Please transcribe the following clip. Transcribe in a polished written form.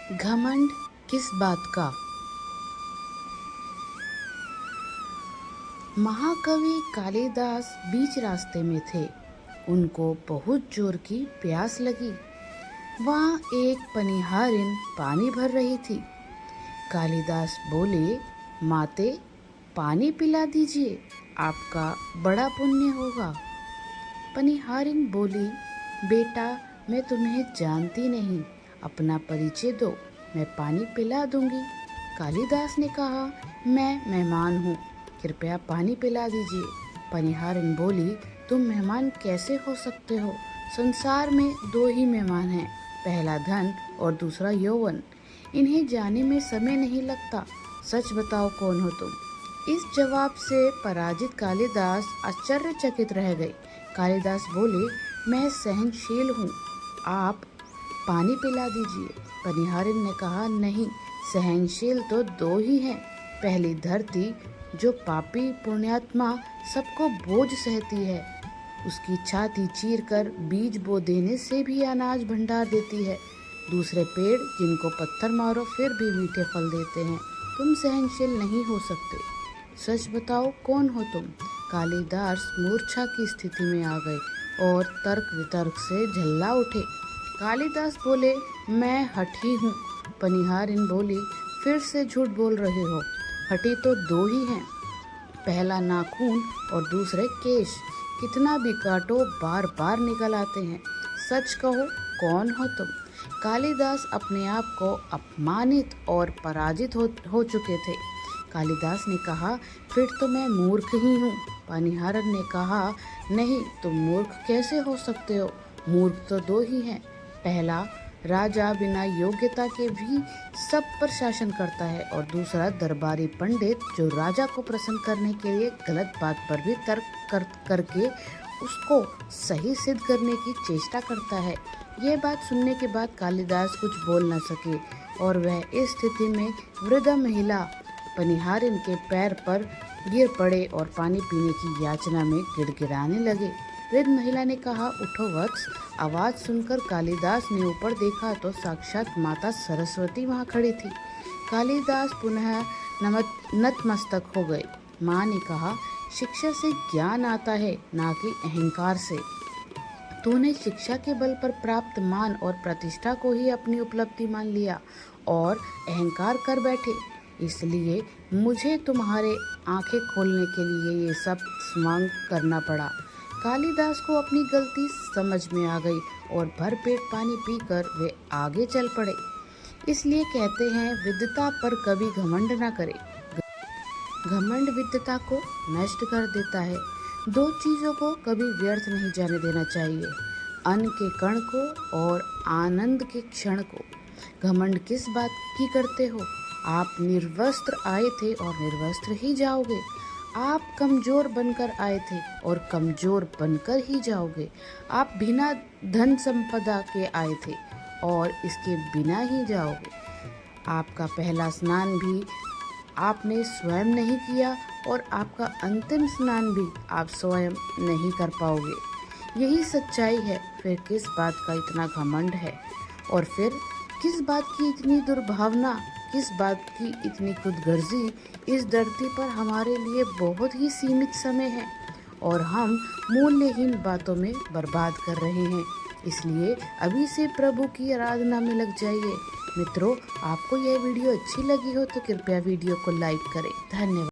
घमंड किस बात का। महाकवि कालिदास बीच रास्ते में थे। उनको बहुत जोर की प्यास लगी। वहाँ एक पनिहारिन पानी भर रही थी। कालिदास बोले, माते, पानी पिला दीजिए, आपका बड़ा पुण्य होगा। पनिहारिन बोली, बेटा, मैं तुम्हें जानती नहीं, अपना परिचय दो, मैं पानी पिला दूंगी। कालिदास ने कहा, मैं मेहमान हूँ, कृपया पानी पिला दीजिए। पनिहारिन बोली, तुम मेहमान कैसे हो सकते हो? संसार में दो ही मेहमान हैं, पहला धन और दूसरा यौवन। इन्हें जाने में समय नहीं लगता। सच बताओ, कौन हो तुम? इस जवाब से पराजित कालिदास आश्चर्यचकित रह गए। कालिदास बोले, मैं सहनशील हूँ, आप पानी पिला दीजिए। पनिहारिन ने कहा, नहीं, सहनशील तो दो ही हैं। पहली धरती, जो पापी पुण्यात्मा सबको बोझ सहती है, उसकी छाती चीरकर बीज बो देने से भी अनाज भंडार देती है। दूसरे पेड़, जिनको पत्थर मारो फिर भी मीठे फल देते हैं। तुम सहनशील नहीं हो सकते। सच बताओ, कौन हो तुम? कालिदास मूर्छा की स्थिति में आ गए और तर्क वितर्क से झल्ला उठे। कालिदास बोले, मैं हठी हूँ। पनिहारिन बोली, फिर से झूठ बोल रहे हो, हठी तो दो ही हैं, पहला नाखून और दूसरे केश, कितना भी काटो बार बार निकल आते हैं। सच कहो, कौन हो तुम? कालिदास अपने आप को अपमानित और पराजित हो चुके थे। कालिदास ने कहा, फिर तो मैं मूर्ख ही हूँ। पनिहारिन ने कहा, नहीं, तुम मूर्ख कैसे हो सकते हो? मूर्ख तो दो ही हैं, पहला राजा बिना योग्यता के भी सब पर शासन करता है, और दूसरा दरबारी पंडित, जो राजा को प्रसन्न करने के लिए गलत बात पर भी तर्क करके उसको सही सिद्ध करने की चेष्टा करता है। यह बात सुनने के बाद कालिदास कुछ बोल न सके और वह इस स्थिति में वृद्ध महिला पनिहारिन के पैर पर गिर पड़े और पानी पीने की याचना में गिड़गिड़ाने लगे। वृद्ध महिला ने कहा, उठो वत्स। आवाज सुनकर कालिदास ने ऊपर देखा तो साक्षात माता सरस्वती वहां खड़ी थी। कालिदास पुनः नतमस्तक हो गए। माँ ने कहा, शिक्षा से ज्ञान आता है, ना कि अहंकार से। तूने शिक्षा के बल पर प्राप्त मान और प्रतिष्ठा को ही अपनी उपलब्धि मान लिया और अहंकार कर बैठे, इसलिए मुझे तुम्हारे आंखें खोलने के लिए ये सब मांग करना पड़ा। कालिदास को अपनी गलती समझ में आ गई और भरपेट पानी पीकर वे आगे चल पड़े। इसलिए कहते हैं, विद्वता पर कभी घमंड न करे। घमंड विद्वता को नष्ट कर देता है। दो चीजों को कभी व्यर्थ नहीं जाने देना चाहिए, अन्न के कण को और आनंद के क्षण को। घमंड किस बात की करते हो? आप निर्वस्त्र आए थे और निर्वस्त्र ही जाओगे। आप कमजोर बनकर आए थे और कमजोर बनकर ही जाओगे। आप बिना धन संपदा के आए थे और इसके बिना ही जाओगे। आपका पहला स्नान भी आपने स्वयं नहीं किया और आपका अंतिम स्नान भी आप स्वयं नहीं कर पाओगे। यही सच्चाई है। फिर किस बात का इतना घमंड है? और फिर किस बात की इतनी दुर्भावना? किस बात की इतनी खुदगर्जी? इस धरती पर हमारे लिए बहुत ही सीमित समय है और हम मूल्यहीन बातों में बर्बाद कर रहे हैं। इसलिए अभी से प्रभु की आराधना में लग जाइए। मित्रों, आपको यह वीडियो अच्छी लगी हो तो कृपया वीडियो को लाइक करें। धन्यवाद।